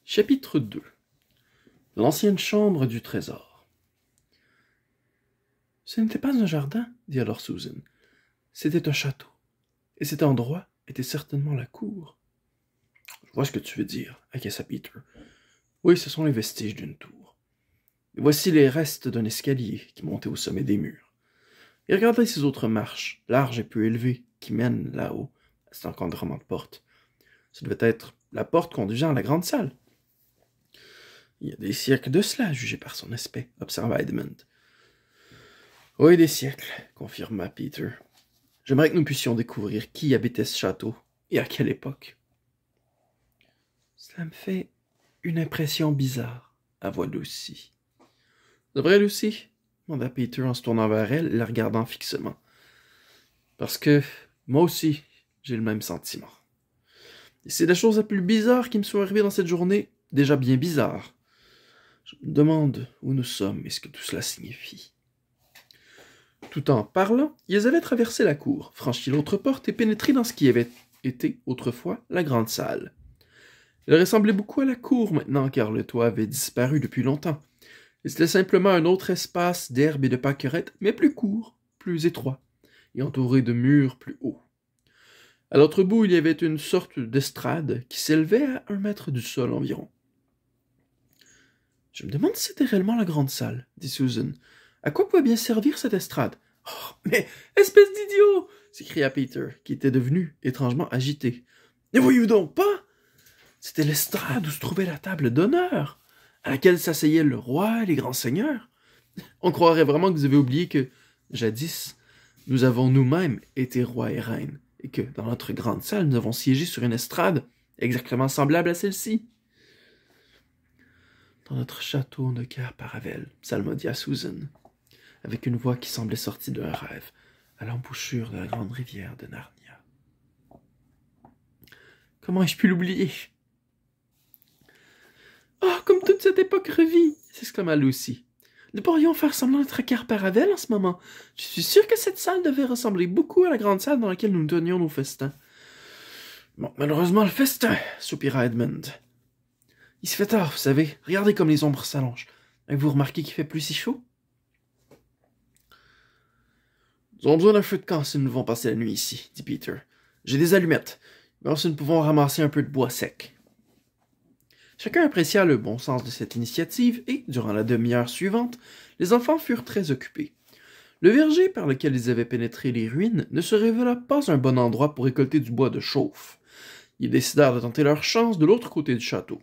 Chapitre 2. L'ancienne chambre du trésor. Ce n'était pas un jardin, dit alors Susan. C'était un château. Et cet endroit était certainement la cour. Je vois ce que tu veux dire, acquiesça Peter. Oui, ce sont les vestiges d'une tour. Et voici les restes d'un escalier qui montait au sommet des murs. Et regardez ces autres marches, larges et peu élevées, qui mènent là-haut à cet encadrement de porte. Ce devait être la porte conduisant à la grande salle. Il y a des siècles de cela, jugé par son aspect, observa Edmund. Oui, des siècles, confirma Peter. J'aimerais que nous puissions découvrir qui habitait ce château et à quelle époque. Cela me fait une impression bizarre, avoua Lucy. C'est vrai, Lucy? Demanda Peter en se tournant vers elle et la regardant fixement. Parce que moi aussi, j'ai le même sentiment. Et c'est la chose la plus bizarre qui me soit arrivée dans cette journée, déjà bien bizarre. Je me demande où nous sommes et ce que tout cela signifie. Tout en parlant, ils avaient traversé la cour, franchi l'autre porte et pénétré dans ce qui avait été autrefois la grande salle. Elle ressemblait beaucoup à la cour maintenant, car le toit avait disparu depuis longtemps. Et c'était simplement un autre espace d'herbe et de pâquerettes, mais plus court, plus étroit, et entouré de murs plus hauts. À l'autre bout, il y avait une sorte d'estrade qui s'élevait à 1 mètre du sol environ. « Je me demande si c'était réellement la grande salle, » dit Susan. « À quoi pouvait bien servir cette estrade? »« Oh, mais espèce d'idiot !» s'écria Peter, qui était devenu étrangement agité. « Ne voyez-vous donc pas? C'était l'estrade où se trouvait la table d'honneur, à laquelle s'asseyaient le roi et les grands seigneurs. On croirait vraiment que vous avez oublié que, jadis, nous avons nous-mêmes été rois et reines, et que, dans notre grande salle, nous avons siégé sur une estrade exactement semblable à celle-ci. » « Dans notre château de Caer-Paravel, psalmodia Susan, avec une voix qui semblait sortie d'un rêve, à l'embouchure de la grande rivière de Narnia. »« Comment ai-je pu l'oublier? »« Oh, comme toute cette époque revit !» s'exclama Lucy. « Nous pourrions faire semblant d'être à Caer-Paravel en ce moment. Je suis sûre que cette salle devait ressembler beaucoup à la grande salle dans laquelle nous tenions nos festins. »« Bon, malheureusement, le festin, soupira Edmund. Il se fait tard, vous savez. Regardez comme les ombres s'allongent. Avez-vous remarqué qu'il fait plus si chaud? »« Nous avons besoin d'un feu de camp si nous devons passer la nuit ici, dit Peter. J'ai des allumettes, mais aussi nous pouvons ramasser un peu de bois sec. » Chacun apprécia le bon sens de cette initiative et, durant la demi-heure suivante, les enfants furent très occupés. Le verger par lequel ils avaient pénétré les ruines ne se révéla pas un bon endroit pour récolter du bois de chauffe. Ils décidèrent de tenter leur chance de l'autre côté du château.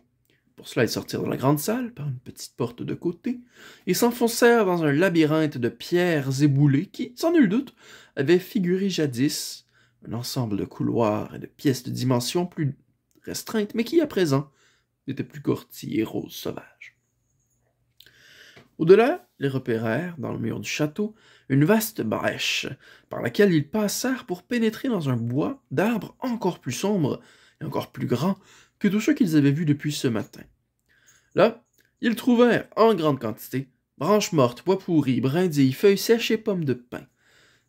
Pour cela, ils sortirent de la grande salle, par une petite porte de côté, et s'enfoncèrent dans un labyrinthe de pierres éboulées qui, sans nul doute, avait figuré jadis un ensemble de couloirs et de pièces de dimensions plus restreintes, mais qui, à présent, n'étaient plus qu'orties et roses sauvages. Au-delà, ils repérèrent, dans le mur du château, une vaste brèche, par laquelle ils passèrent pour pénétrer dans un bois d'arbres encore plus sombres et encore plus grands que tous ceux qu'ils avaient vus depuis ce matin. Là, ils trouvèrent, en grande quantité, branches mortes, bois pourris, brindilles, feuilles sèches et pommes de pin.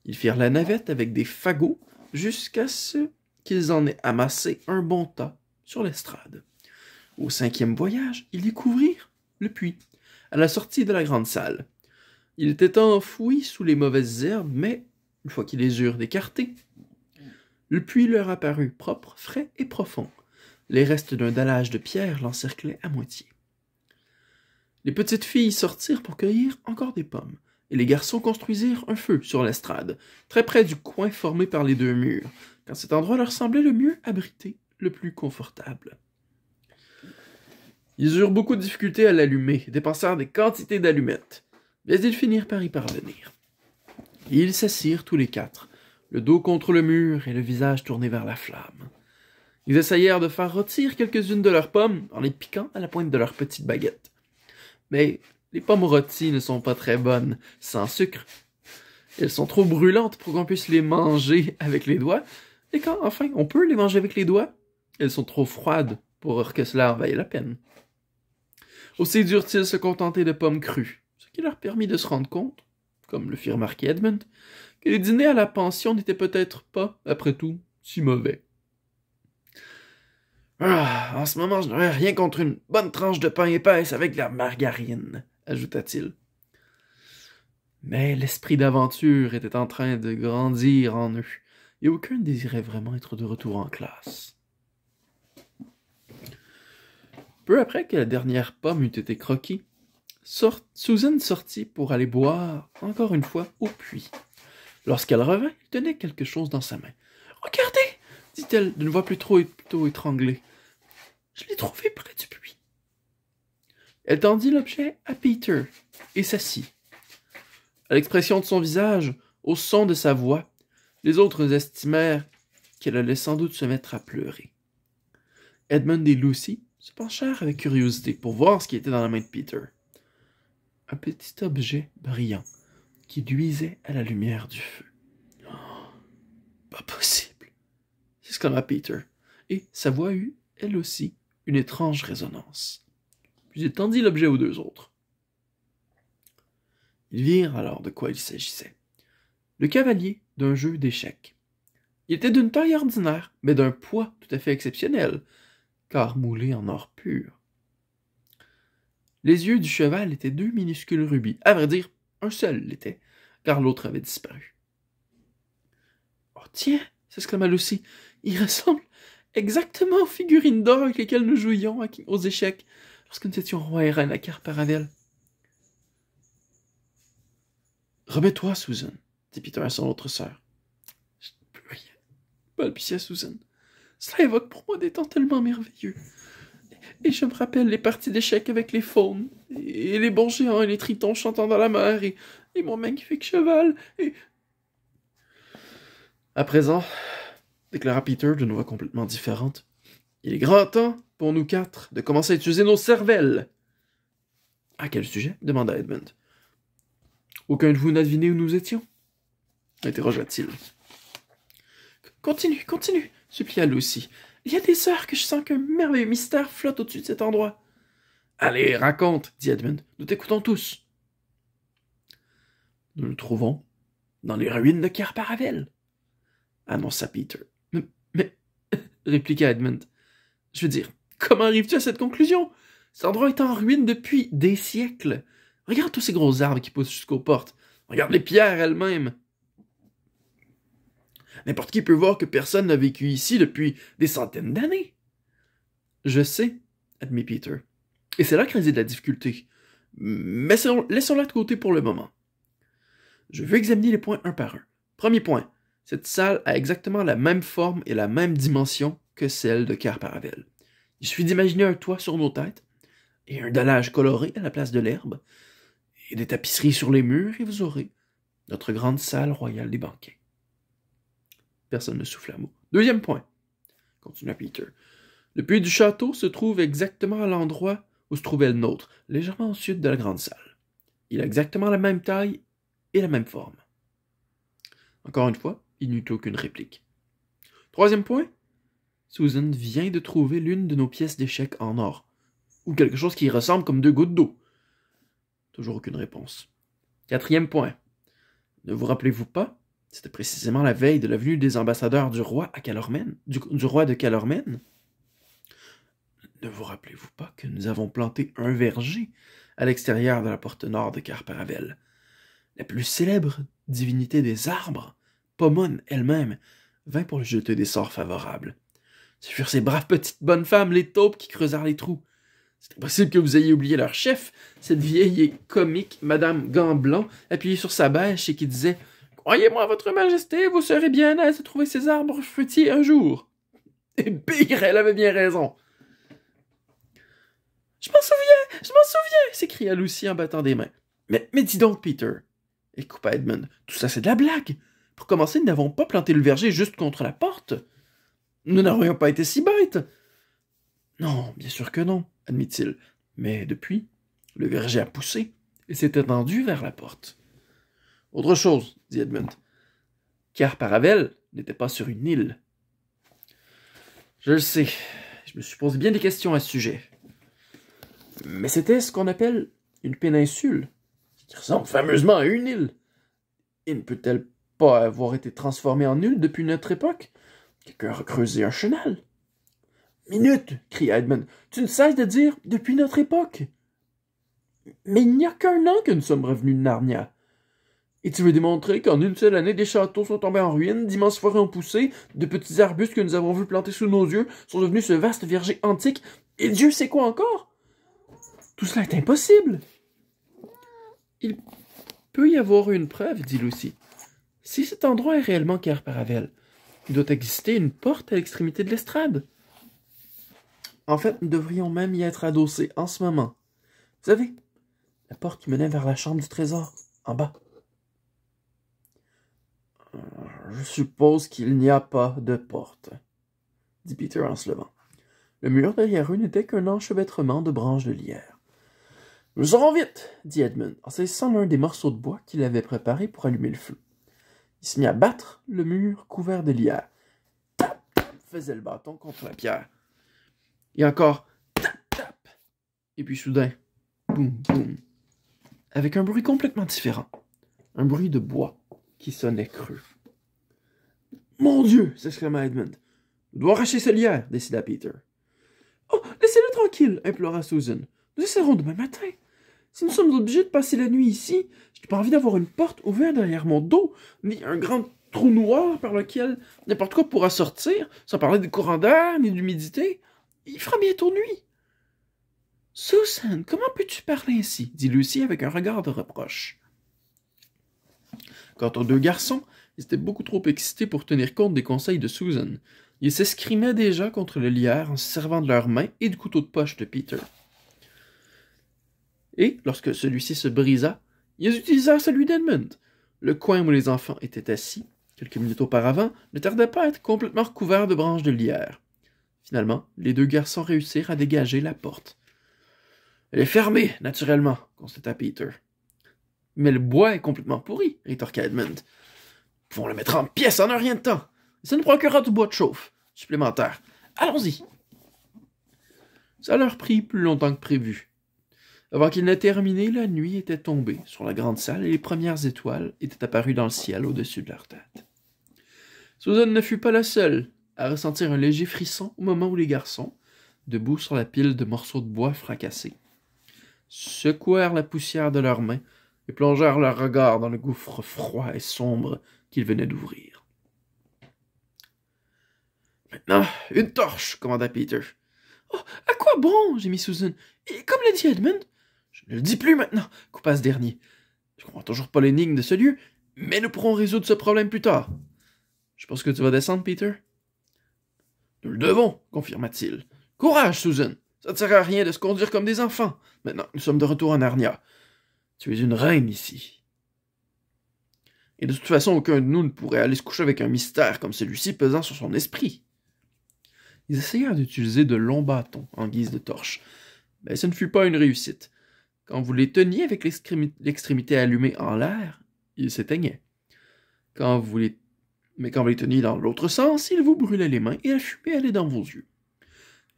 Ils firent la navette avec des fagots jusqu'à ce qu'ils en aient amassé un bon tas sur l'estrade. Au 5e voyage, ils découvrirent le puits, à la sortie de la grande salle. Il était enfoui sous les mauvaises herbes, mais, une fois qu'ils les eurent écartés, le puits leur apparut propre, frais et profond. Les restes d'un dallage de pierre l'encerclaient à moitié. Les petites filles sortirent pour cueillir encore des pommes, et les garçons construisirent un feu sur l'estrade, très près du coin formé par les 2 murs, car cet endroit leur semblait le mieux abrité, le plus confortable. Ils eurent beaucoup de difficultés à l'allumer et dépensèrent des quantités d'allumettes, mais ils finirent par y parvenir. Et ils s'assirent tous les 4, le dos contre le mur et le visage tourné vers la flamme. Ils essayèrent de faire rôtir quelques-unes de leurs pommes en les piquant à la pointe de leurs petites baguettes. Mais les pommes rôties ne sont pas très bonnes sans sucre. Elles sont trop brûlantes pour qu'on puisse les manger avec les doigts, et quand enfin on peut les manger avec les doigts, elles sont trop froides pour que cela en vaille la peine. Aussi durent-ils se contenter de pommes crues, ce qui leur permit de se rendre compte, comme le fit remarquer Edmund, que les dîners à la pension n'étaient peut-être pas, après tout, si mauvais. Ah, en ce moment, je n'aurais rien contre une bonne tranche de pain épaisse avec de la margarine, ajouta-t-il. Mais l'esprit d'aventure était en train de grandir en eux, et aucun ne désirait vraiment être de retour en classe. Peu après que la dernière pomme eut été croquée, Susan sortit pour aller boire, encore une fois, au puits. Lorsqu'elle revint, elle tenait quelque chose dans sa main. « Regardez !» dit-elle d'une voix plutôt étranglée. « Je l'ai trouvé près du puits. » Elle tendit l'objet à Peter et s'assit. À l'expression de son visage, au son de sa voix, les autres estimèrent qu'elle allait sans doute se mettre à pleurer. Edmund et Lucy se penchèrent avec curiosité pour voir ce qui était dans la main de Peter. Un petit objet brillant qui luisait à la lumière du feu. Oh, pas possible, s'exclama Peter, et sa voix eut, elle aussi, une étrange résonance. Puis il tendit l'objet aux deux autres. Ils virent alors de quoi il s'agissait. Le cavalier d'un jeu d'échecs. Il était d'une taille ordinaire, mais d'un poids tout à fait exceptionnel, car moulé en or pur. Les yeux du cheval étaient deux minuscules rubis. À vrai dire, un seul l'était, car l'autre avait disparu. « Oh tiens !» s'exclama Lucy. « Il ressemble exactement aux figurines d'or avec lesquelles nous jouions aux échecs lorsque nous étions roi et reine à Carparavel. » « Remets-toi, Susan, » dit Peter à son autre sœur. « Je ne peux rien, » balbutia Susan. « Cela évoque pour moi des temps tellement merveilleux. Et je me rappelle les parties d'échecs avec les faunes, et les bons géants et les tritons chantant dans la mer, et mon magnifique cheval, et... » « À présent, » déclara Peter d'une voix complètement différente, « il est grand temps pour nous quatre de commencer à utiliser nos cervelles. »« À quel sujet ?» demanda Edmund. « Aucun de vous n'a deviné où nous étions ?» interrogea-t-il. « Continue, continue, supplia Lucy. Il y a des heures que je sens qu'un merveilleux mystère flotte au-dessus de cet endroit. »« Allez, raconte, dit Edmund. Nous t'écoutons tous. »« Nous nous trouvons dans les ruines de Carparavel, annonça Peter. Mais, répliqua Edmund. Je veux dire, comment arrives-tu à cette conclusion? Cet endroit est en ruine depuis des siècles. Regarde tous ces gros arbres qui poussent jusqu'aux portes. Regarde les pierres elles-mêmes. N'importe qui peut voir que personne n'a vécu ici depuis des centaines d'années. Je sais, admit Peter. Et c'est là que réside la difficulté. Mais laissons-la de côté pour le moment. Je veux examiner les points un par un. Premier point. Cette salle a exactement la même forme et la même dimension que celle de Carparavel. Il suffit d'imaginer un toit sur nos têtes et un dallage coloré à la place de l'herbe et des tapisseries sur les murs et vous aurez notre grande salle royale des banquets. Personne ne souffla un mot. Deuxième point, continua Peter. Le puits du château se trouve exactement à l'endroit où se trouvait le nôtre, légèrement au sud de la grande salle. Il a exactement la même taille et la même forme. Encore une fois, il n'y eut aucune réplique. Troisième point, Susan vient de trouver l'une de nos pièces d'échecs en or, ou quelque chose qui ressemble comme 2 gouttes d'eau. Toujours aucune réponse. Quatrième point, ne vous rappelez-vous pas, c'était précisément la veille de la venue des ambassadeurs du roi à Calormen, du roi de Calormen. Ne vous rappelez-vous pas que nous avons planté un verger à l'extérieur de la porte nord de Carparavel? La plus célèbre divinité des arbres, Pomone elle-même, vint pour lui jeter des sorts favorables. Ce furent ces braves petites bonnes femmes, les taupes, qui creusèrent les trous. C'est impossible que vous ayez oublié leur chef, cette vieille et comique Madame Gamblant, appuyée sur sa bêche et qui disait « Croyez-moi, votre majesté, vous serez bien aise de trouver ces arbres fruitiers un jour. » Et bigre, elle avait bien raison. « Je m'en souviens, s'écria Lucy en battant des mains. Mais dis donc, Peter, et coupa Edmund, tout ça c'est de la blague. Pour commencer, nous n'avons pas planté le verger juste contre la porte. Nous n'aurions pas été si bêtes. Non, bien sûr que non, admit-il. Mais depuis, le verger a poussé et s'est étendu vers la porte. Autre chose, dit Edmund. Carparavel n'était pas sur une île. Je le sais, je me suis posé bien des questions à ce sujet. Mais c'était ce qu'on appelle une péninsule, qui ressemble fameusement à une île. Et ne peut-elle pas avoir été transformée en île depuis notre époque? Quelqu'un a creusé un chenal. Minute, cria Edmund. Tu ne cesses de dire depuis notre époque. Mais il n'y a qu'un an que nous sommes revenus de Narnia. Et tu veux démontrer qu'en une seule année, des châteaux sont tombés en ruine, d'immenses forêts ont poussé, de petits arbustes que nous avons vus planter sous nos yeux sont devenus ce vaste verger antique, et Dieu sait quoi encore? Tout cela est impossible. Il peut y avoir une preuve, dit Lucy. Si cet endroit est réellement Cair Paravel, il doit exister une porte à l'extrémité de l'estrade. En fait, nous devrions même y être adossés en ce moment. Vous savez, la porte qui menait vers la chambre du trésor, en bas. Je suppose qu'il n'y a pas de porte, dit Peter en se levant. Le mur derrière eux n'était qu'un enchevêtrement de branches de lierre. Nous saurons vite, dit Edmund, en saisissant l'un des morceaux de bois qu'il avait préparé pour allumer le feu. Il se mit à battre le mur couvert de lierre. Tap, tap, faisait le bâton contre la pierre. Et encore, tap, tap. Et puis soudain, boum, boum. Avec un bruit complètement différent. Un bruit de bois qui sonnait creux. Mon Dieu, s'exclama Edmund. « On doit arracher ce lierre, décida Peter. Oh, laissez-le tranquille, implora Susan. Nous essaierons demain matin. Si nous sommes obligés de passer la nuit ici, je n'ai pas envie d'avoir une porte ouverte derrière mon dos, ni un grand trou noir par lequel n'importe quoi pourra sortir, sans parler des courants d'air, ni d'humidité. Il fera bientôt nuit. Susan, comment peux-tu parler ainsi? Dit Lucy avec un regard de reproche. Quant aux deux garçons, ils étaient beaucoup trop excités pour tenir compte des conseils de Susan. Ils s'escrimaient déjà contre le lierre en se servant de leurs mains et du couteau de poche de Peter. Et, lorsque celui-ci se brisa, ils utilisèrent celui d'Edmund. Le coin où les enfants étaient assis, quelques minutes auparavant, ne tardait pas à être complètement recouvert de branches de lierre. Finalement, les deux garçons réussirent à dégager la porte. « Elle est fermée, naturellement, » constata Peter. « Mais le bois est complètement pourri, » rétorqua Edmund. « Nous pouvons le mettre en pièces en un rien de temps. Et ça nous procurera du bois de chauffe supplémentaire. Allons-y. » Ça leur prit plus longtemps que prévu. Avant qu'il n'ait terminé, la nuit était tombée sur la grande salle et les premières étoiles étaient apparues dans le ciel au-dessus de leur tête. Susan ne fut pas la seule à ressentir un léger frisson au moment où les garçons, debout sur la pile de morceaux de bois fracassés, secouèrent la poussière de leurs mains et plongèrent leur regard dans le gouffre froid et sombre qu'ils venaient d'ouvrir. « Maintenant, une torche !» commanda Peter. « Oh, à quoi bon ?» gémit Susan. « Et comme l'a dit Edmund, je ne le dis plus maintenant, coupa ce dernier. Je comprends toujours pas l'énigme de ce lieu, mais nous pourrons résoudre ce problème plus tard. Je pense que tu vas descendre, Peter. »« Nous le devons, confirma-t-il. Courage, Susan. Ça ne sert à rien de se conduire comme des enfants. Maintenant, nous sommes de retour en Narnia. Tu es une reine ici. Et de toute façon, aucun de nous ne pourrait aller se coucher avec un mystère comme celui-ci pesant sur son esprit. » Ils essayèrent d'utiliser de longs bâtons en guise de torche, mais ce ne fut pas une réussite. Quand vous les teniez avec l'extrémité allumée en l'air, ils s'éteignaient. Mais quand vous les teniez dans l'autre sens, ils vous brûlaient les mains et la fumée allait dans vos yeux.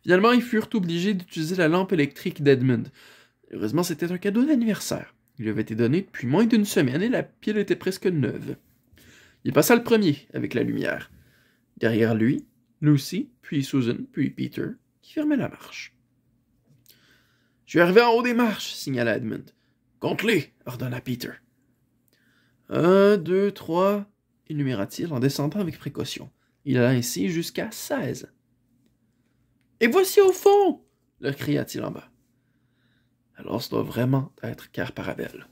Finalement, ils furent obligés d'utiliser la lampe électrique d'Edmund. Heureusement, c'était un cadeau d'anniversaire. Il lui avait été donné depuis moins d'une semaine et la pile était presque neuve. Il passa le premier avec la lumière. Derrière lui, Lucy, puis Susan, puis Peter, qui fermaient la marche. « Je suis arrivé en haut des marches, » signala Edmund. « Compte-les, » ordonna Peter. « 1, 2, 3, énuméra-t-il en descendant avec précaution. Il alla ainsi jusqu'à 16. « Et voici au fond !» leur cria-t-il en bas. « Alors ce doit vraiment être Cair Paravel. »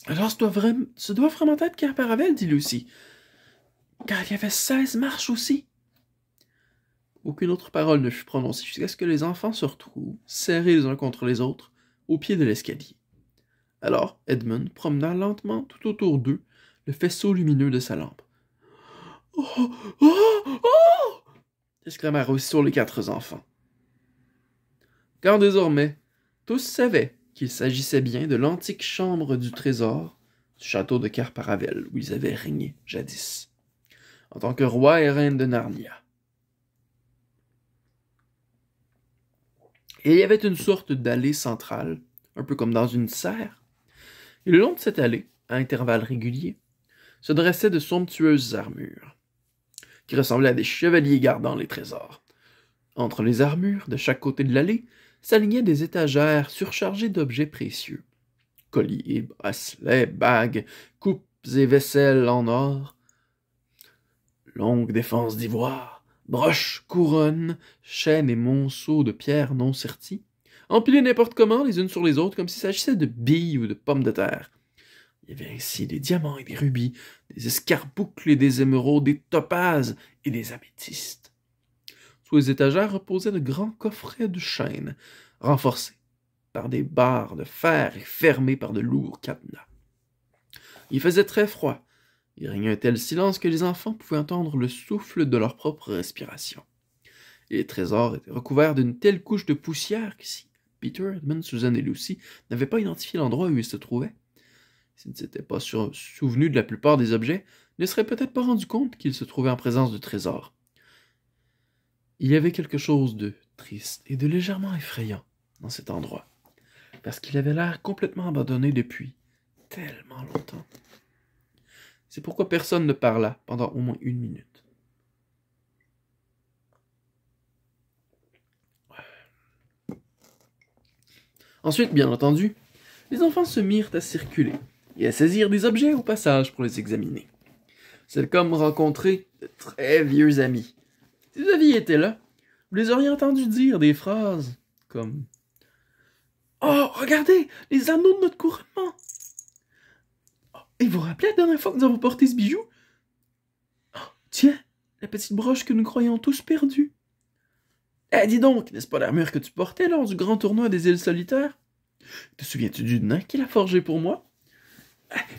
« Alors ce doit vraiment être Cair Paravel, » dit Lucy. « Car il y avait 16 marches aussi. » Aucune autre parole ne fut prononcée jusqu'à ce que les enfants se retrouvent, serrés les uns contre les autres, au pied de l'escalier. Alors Edmund promena lentement tout autour d'eux le faisceau lumineux de sa lampe. « Oh! Oh! Oh! » exclamèrent aussitôt les 4 enfants. Car désormais, tous savaient qu'il s'agissait bien de l'antique chambre du trésor du château de Cair Paravel, où ils avaient régné jadis, en tant que roi et reine de Narnia. Et il y avait une sorte d'allée centrale, un peu comme dans une serre, et le long de cette allée, à intervalles réguliers, se dressaient de somptueuses armures. qui ressemblaient à des chevaliers gardant les trésors. Entre les armures, de chaque côté de l'allée, s'alignaient des étagères surchargées d'objets précieux. Colliers, bracelets, bagues, coupes et vaisselles en or, longues défenses d'ivoire, broches, couronnes, chaînes et monceaux de pierres non serties, empilés n'importe comment les unes sur les autres comme s'il s'agissait de billes ou de pommes de terre. Il y avait ainsi des diamants et des rubis, des escarboucles et des émeraudes, des topazes et des améthystes. Sous les étagères reposaient de grands coffrets de chêne, renforcés par des barres de fer et fermés par de lourds cadenas. Il faisait très froid. Il régnait un tel silence que les enfants pouvaient entendre le souffle de leur propre respiration. Et les trésors étaient recouverts d'une telle couche de poussière que si Peter, Edmund, Susan et Lucy n'avaient pas identifié l'endroit où ils se trouvaient, s'ils ne s'étaient pas souvenus de la plupart des objets, ne seraient peut-être pas rendus compte qu'ils se trouvaient en présence de trésors. Il y avait quelque chose de triste et de légèrement effrayant dans cet endroit, parce qu'il avait l'air complètement abandonné depuis tellement longtemps. C'est pourquoi personne ne parla pendant au moins 1 minute. Ensuite, bien entendu, les enfants se mirent à circuler et à saisir des objets au passage pour les examiner. C'est comme rencontrer de très vieux amis. Si vous aviez été là, vous les auriez entendus dire des phrases comme « Oh, regardez, les anneaux de notre couronnement! Oh, et vous vous rappelez la dernière fois que nous avons porté ce bijou? Oh, tiens, la petite broche que nous croyons tous perdue. Eh, dis donc, n'est-ce pas l'armure que tu portais lors du grand tournoi des îles solitaires? Te souviens-tu du nain qui l'a forgé pour moi?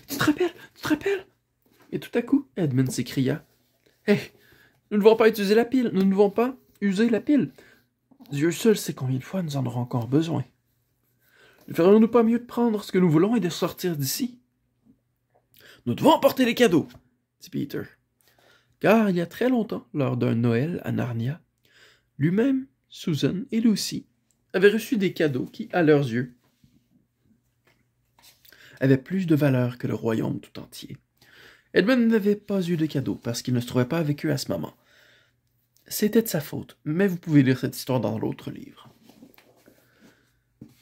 Tu te rappelles? Et tout à coup, Edmund s'écria. Hé, nous ne devons pas utiliser la pile, nous ne devons pas user la pile. Dieu seul sait combien de fois nous en aurons encore besoin. Ne ferions-nous pas mieux de prendre ce que nous voulons et de sortir d'ici? Nous devons emporter les cadeaux, dit Peter. Car il y a très longtemps, lors d'un Noël à Narnia, lui-même, Susan et Lucy avaient reçu des cadeaux qui, à leurs yeux, avaient plus de valeur que le royaume tout entier. Edmund n'avait pas eu de cadeau parce qu'il ne se trouvait pas avec eux à ce moment. C'était de sa faute, mais vous pouvez lire cette histoire dans l'autre livre.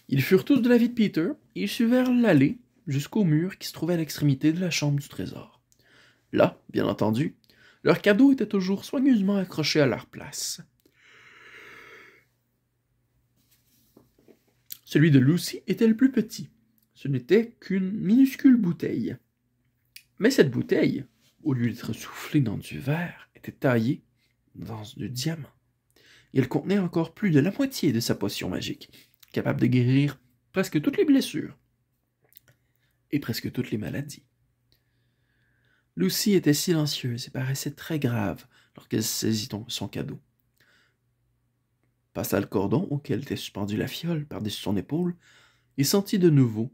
Ils furent tous de l'avis de Peter et ils suivirent l'allée jusqu'au mur qui se trouvait à l'extrémité de la chambre du trésor. Là, bien entendu, leurs cadeaux étaient toujours soigneusement accrochés à leur place. Celui de Lucy était le plus petit. Ce n'était qu'une minuscule bouteille. Mais cette bouteille, au lieu d'être soufflée dans du verre, était taillée dans du diamant. Et elle contenait encore plus de la moitié de sa potion magique, capable de guérir presque toutes les blessures et presque toutes les maladies. Lucy était silencieuse et paraissait très grave lorsqu'elle saisit son cadeau. Passa le cordon auquel était suspendue la fiole par-dessus son épaule et sentit de nouveau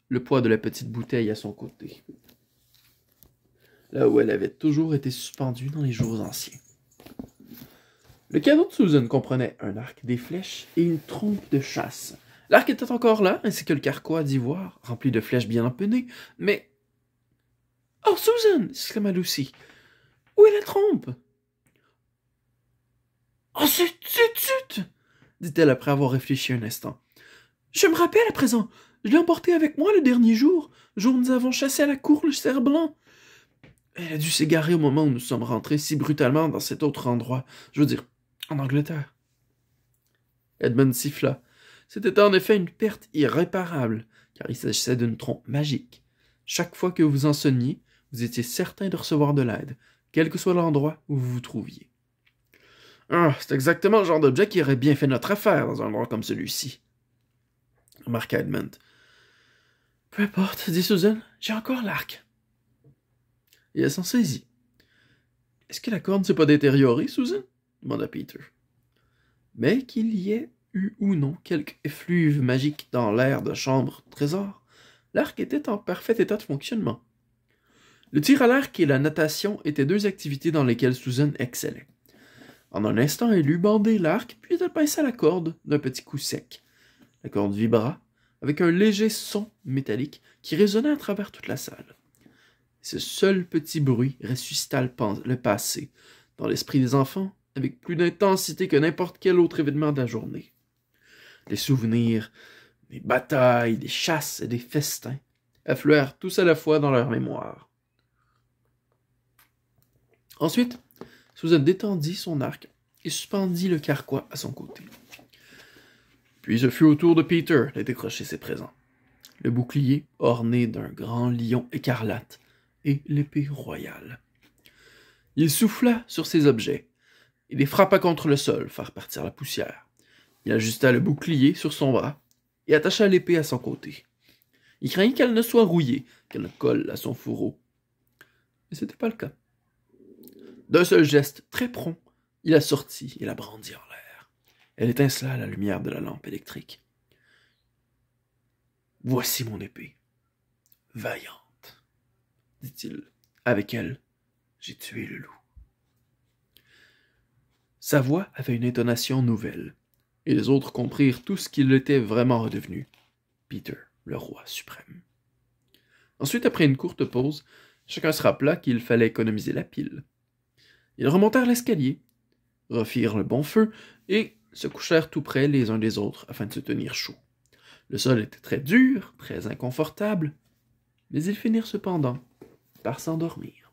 le poids de la petite bouteille à son côté, là où elle avait toujours été suspendue dans les jours anciens. Le cadeau de Susan comprenait un arc, des flèches et une trompe de chasse. L'arc était encore là, ainsi que le carquois d'ivoire, rempli de flèches bien empennées, mais... « Oh, Susan !» s'exclama Lucy. « Où est la trompe? »« Oh, zut !» dit-elle après avoir réfléchi un instant. « Je me rappelle à présent, je l'ai emportée avec moi le dernier jour où nous avons chassé à la cour le cerf blanc. Elle a dû s'égarer au moment où nous sommes rentrés si brutalement dans cet autre endroit, je veux dire, en Angleterre. » Edmund siffla. C'était en effet une perte irréparable, car il s'agissait d'une trompe magique. Chaque fois que vous enseigniez, vous étiez certain de recevoir de l'aide, quel que soit l'endroit où vous vous trouviez. Ah, c'est exactement le genre d'objet qui aurait bien fait notre affaire dans un endroit comme celui-ci, remarqua Edmund. Peu importe, dit Susan, j'ai encore l'arc. Et elle s'en saisit. Est-ce que la corde ne s'est pas détériorée, Susan? Demanda Peter. Mais qu'il y ait eu ou non quelque effluve magique dans l'air de chambre trésor, l'arc était en parfait état de fonctionnement. Le tir à l'arc et la natation étaient deux activités dans lesquelles Susan excellait. En un instant, elle eut bandé l'arc, puis elle pinça la corde d'un petit coup sec. La corde vibra, avec un léger son métallique qui résonna à travers toute la salle. Ce seul petit bruit ressuscita le passé, dans l'esprit des enfants, avec plus d'intensité que n'importe quel autre événement de la journée. Les souvenirs, des batailles, des chasses et des festins affluèrent tous à la fois dans leur mémoire. Ensuite, Susan détendit son arc et suspendit le carquois à son côté. Puis ce fut au tour de Peter de décrocher ses présents. Le bouclier orné d'un grand lion écarlate et l'épée royale. Il souffla sur ces objets et les frappa contre le sol, faire partir la poussière. Il ajusta le bouclier sur son bras et attacha l'épée à son côté. Il craignit qu'elle ne soit rouillée, qu'elle ne colle à son fourreau. Mais ce n'était pas le cas. D'un seul geste très prompt, il la sortit et la brandit en l'air. Elle étincela à la lumière de la lampe électrique. « Voici mon épée. Vaillante, dit-il. Avec elle, j'ai tué le loup. » Sa voix avait une intonation nouvelle, et les autres comprirent tout ce qu'il était vraiment redevenu. Peter, le roi suprême. Ensuite, après une courte pause, chacun se rappela qu'il fallait économiser la pile. Ils remontèrent l'escalier, refirent le bon feu et se couchèrent tout près les uns des autres afin de se tenir chaud. Le sol était très dur, très inconfortable, mais ils finirent cependant par s'endormir.